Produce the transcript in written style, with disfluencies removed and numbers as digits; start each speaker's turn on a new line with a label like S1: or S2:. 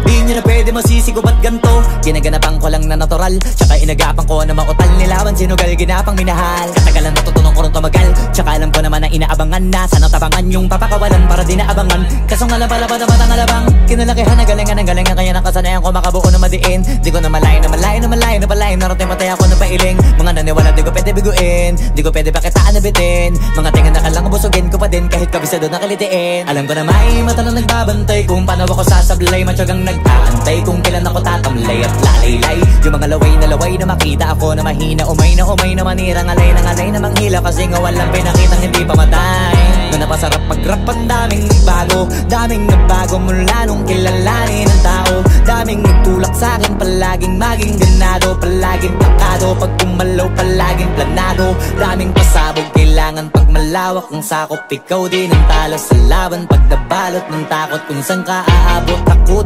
S1: Di nyo na pwede masisigo ba't ganto. Ginaganapan ko lang na natural, tsaka inagapan ko na mautal. Nilawan sinugal, ginapang minahal. Katagalan natutunan ko rin tumagal, tsaka alam ko naman na inaabangan na. Sana tabangan yung papakawalan para di naabangan. Kaso nga lang pala pa naman ang alabang. Kinalakihan na galingan ng galingan, kaya nakasanayan ko makabuo na madiin. Di ko na malayo na malayo na malayo na palayo. Narating matay ako na pailing. Mga naniwala di ko pwede biguin, di ko pwede pakitaan na bitin. Mga tingan na kalang busugin ko pa din kahit kabisado na kalitiin. Alam ko na may mata na nagbabantay kung paano ako sasablay. Matyagang nag-aantay kung kailan ako tatamlay at lalaylay. Yung mga laway na makita ako na mahina. Umay na manirang alay na manghila. Kasi nga walang pinakitang hindi pamatay. Na napasarap mag-rap ang daming nagbago mula nung kilalanin ang tao. Daming nagtulak sa'kin, palaging maging ganado. Palaging pakado, pag kumalaw palaging planado. Daming pasabog, kailangan pag malawak ang sakop. Ikaw din ang talo sa laban, pag nabalot ng takot kung saan ka aabot. Takot